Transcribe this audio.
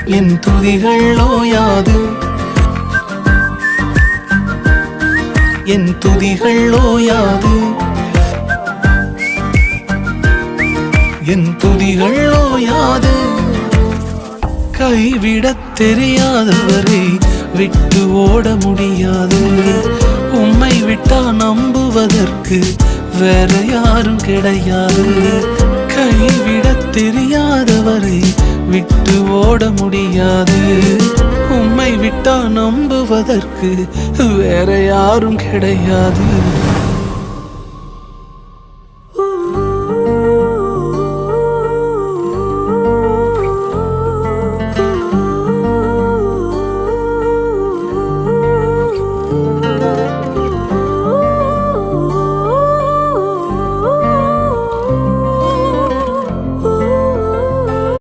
என் துதிகள் ஓயாது, என் துதிகள் ஓயாது, என் துதிகள் ஓயாது. கைவிடத் தெரியாதவரை விட்டு ஓட முடியாது. உம்மை விட்டா நம்புவதற்கு வேற யாரும் கிடையாது. கைவிடத் தெரியாதவரை விட்டு ஓட முடியாது. உம்மை விட்டா நம்புவதற்கு வேற யாரும் கிடையாது.